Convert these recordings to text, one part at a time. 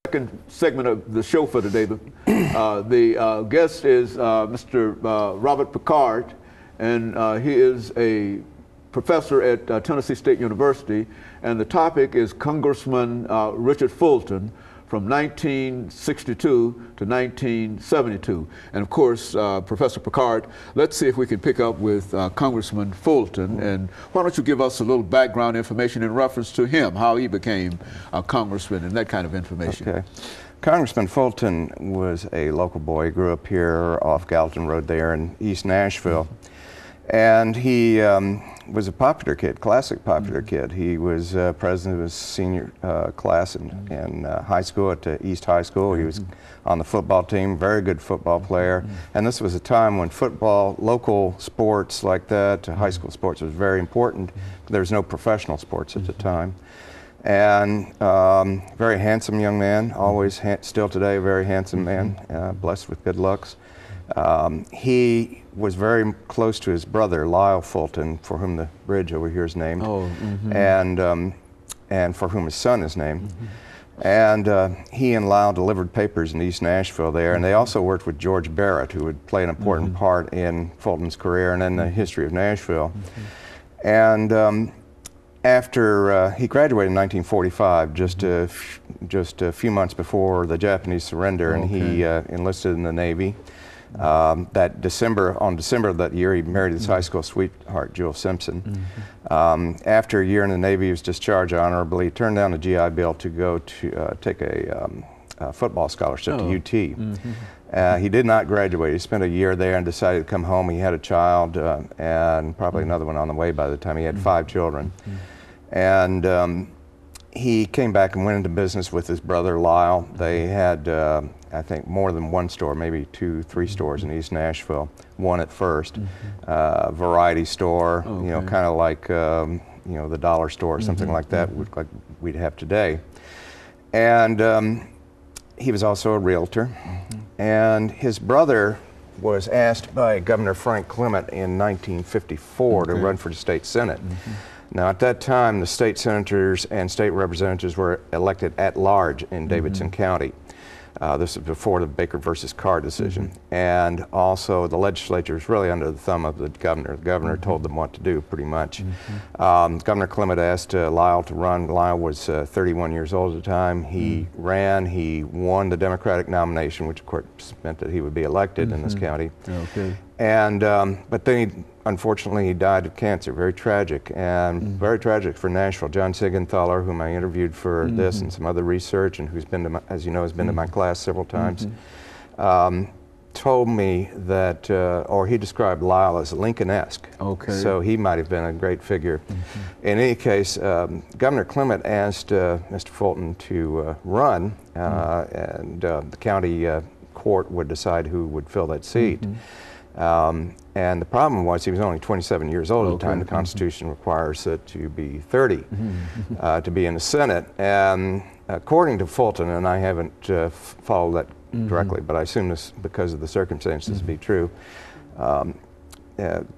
Second segment of the show for today. The guest is Mr. RPickard, and he is a professor at Tennessee State University, and the topic is Congressman RFulton from 1962 to 1972. And of course, Professor Pickard, let's see if we can pick up with Congressman Fulton, and why don't you give us a little background information in reference to him, how he became a congressman and that kind of information. Okay. Congressman Fulton was a local boy. He grew up here off Gallatin Road there in East Nashville. And he was a popular kid, classic popular kid. He was president of his senior class in high school at East High School. He was on the football team, very good football player. And this was a time when football, local sports like that, high school sports, was very important. There was no professional sports at the time. And very handsome young man, always, still today, a very handsome man, blessed with good looks. He was very close to his brother, Lyle Fulton, for whom the bridge over here is named, and for whom his son is named. And he and Lyle delivered papers in East Nashville there, and they also worked with George Barrett, who would play an important part in Fulton's career and in the history of Nashville. And after he graduated in 1945, just a few months before the Japanese surrender, and he enlisted in the Navy. On December of that year, he married his high school sweetheart, Jewel Simpson. After a year in the Navy, he was discharged honorably. He turned down a GI Bill to go to take a football scholarship to UT. He did not graduate. He spent a year there and decided to come home. He had a child and probably another one on the way by the time. He had 5 children. And he came back and went into business with his brother Lyle. They had, I think, more than one store, maybe 2, 3 stores in East Nashville. One at first, variety store, you know, kind of like you know, the dollar store or something like that, like we'd have today. And he was also a realtor. And his brother was asked by Governor Frank Clement in 1954 to run for the state senate. Now, at that time, the state senators and state representatives were elected at large in Davidson County. This was before the Baker versus Carr decision. And also, the legislature was really under the thumb of the governor. The governor told them what to do, pretty much. Governor Clement asked Lyle to run. Lyle was 31 years old at the time. He ran. He won the Democratic nomination, which of course meant that he would be elected in this county. And but then unfortunately, he died of cancer. Very tragic, and very tragic for Nashville. John Sigenthaler, whom I interviewed for this and some other research, and who's been to my, as you know, has been to my class several times, told me that, or he described Lyle as Lincoln-esque. So he might have been a great figure. In any case, Governor Clement asked Mr. Fulton to run, and the county court would decide who would fill that seat. And the problem was he was only 27 years old at the time. The Constitution requires it to be 30 to be in the Senate. And according to Fulton, and I haven't followed that directly, but I assume this, because of the circumstances, to be true,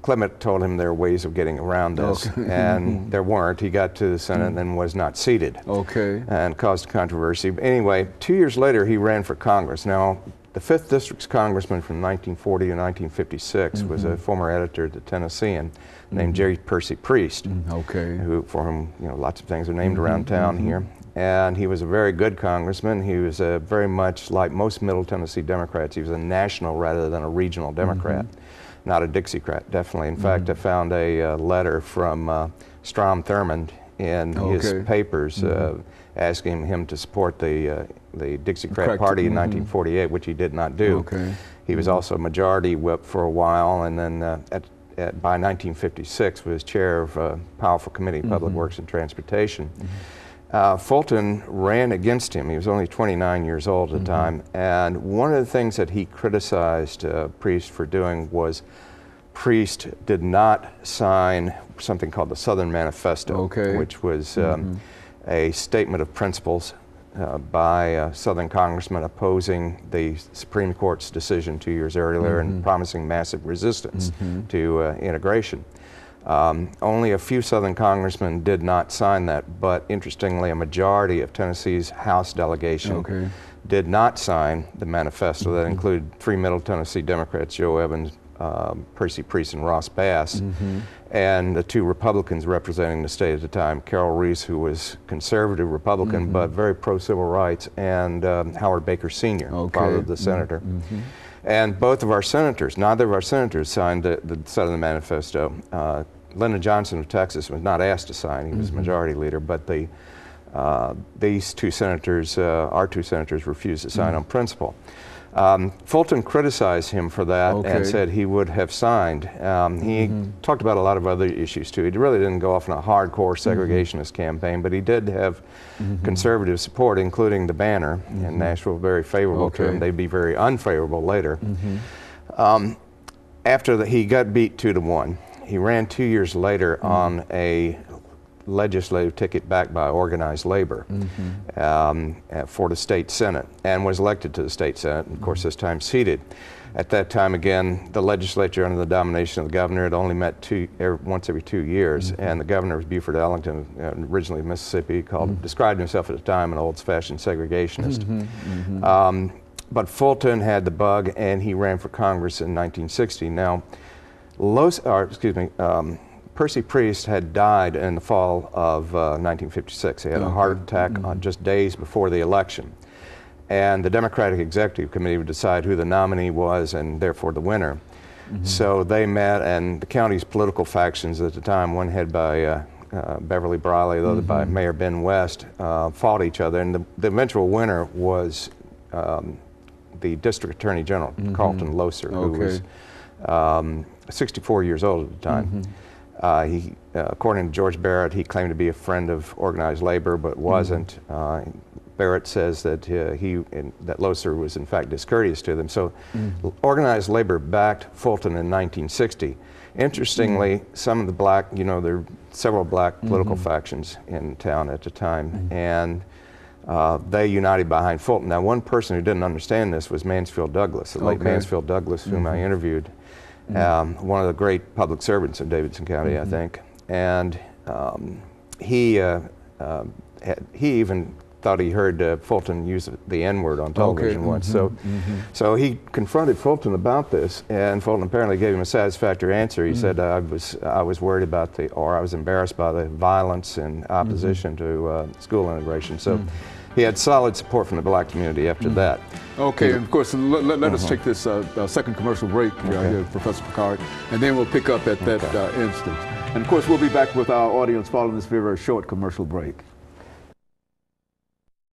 Clement told him there are ways of getting around this, and there weren't. He got to the Senate and was not seated, and caused controversy. But anyway, 2 years later, he ran for Congress. Now, the 5th District's congressman from 1940 to 1956 was a former editor at the Tennessean named Jerry Percy Priest, who, for whom, you know, lots of things are named around town here. And he was a very good congressman. He was very much like most Middle Tennessee Democrats. He was a national rather than a regional Democrat, not a Dixiecrat, definitely. In fact, I found a letter from Strom Thurmond in his papers asking him to support the Dixiecrat Party in 1948, which he did not do. He was also a majority whip for a while, and then by 1956 was chair of a powerful committee, Public Works and Transportation. Fulton ran against him. He was only 29 years old at the time, and one of the things that he criticized Priest for doing was Priest did not sign something called the Southern Manifesto, which was a statement of principles by Southern congressmen opposing the Supreme Court's decision 2 years earlier and promising massive resistance to integration. Only a few Southern congressmen did not sign that, but interestingly, a majority of Tennessee's House delegation did not sign the manifesto. That included 3 Middle Tennessee Democrats, Joe Evans, Percy Priest, and Ross Bass, and the 2 Republicans representing the state at the time, Carol Reese, who was conservative Republican but very pro-civil rights, and Howard Baker Sr., father of the senator. And both of our senators, neither of our senators signed the Southern Manifesto. Lyndon Johnson of Texas was not asked to sign. He was majority leader, but these 2 senators, our 2 senators, refused to sign on principle. Fulton criticized him for that and said he would have signed. He talked about a lot of other issues too. He really didn't go off on a hardcore segregationist campaign, but he did have conservative support, including the banner, and Nashville very favorable to him. They'd be very unfavorable later. After he got beat 2-1, he ran 2 years later on a legislative ticket backed by organized labor for the state senate, and was elected to the state senate, and of course this time seated. At that time, again, the legislature under the domination of the governor had only met once every 2 years, and the governor was Buford Ellington, originally of Mississippi, described himself at the time an old-fashioned segregationist. But Fulton had the bug, and he ran for Congress in 1960. Now, Percy Priest had died in the fall of 1956. He had a heart attack just days before the election. And the Democratic Executive Committee would decide who the nominee was and therefore the winner. So they met, and the county's political factions at the time, one headed by Beverly Briley, the other by Mayor Ben West, fought each other. And the eventual winner was the District Attorney General, Carlton Loesser, who was 64 years old at the time. According to George Barrett, he claimed to be a friend of organized labor, but wasn't. Barrett says that that Loesser was in fact discourteous to them. So organized labor backed Fulton in 1960. Interestingly, some of the black, there were several black political factions in town at the time, and they united behind Fulton. Now, one person who didn't understand this was Mansfield Douglas, the late Mansfield Douglas, whom I interviewed. One of the great public servants of Davidson County, I think, and he even thought he heard Fulton use the N-word on television once. So he confronted Fulton about this, and Fulton apparently gave him a satisfactory answer. He said, I was worried about I was embarrassed by the violence and opposition to school integration. So he had solid support from the black community after that. Okay, and of course, let us take this second commercial break here, Professor Pickard, and then we'll pick up at that instance. And of course, we'll be back with our audience following this very, very short commercial break.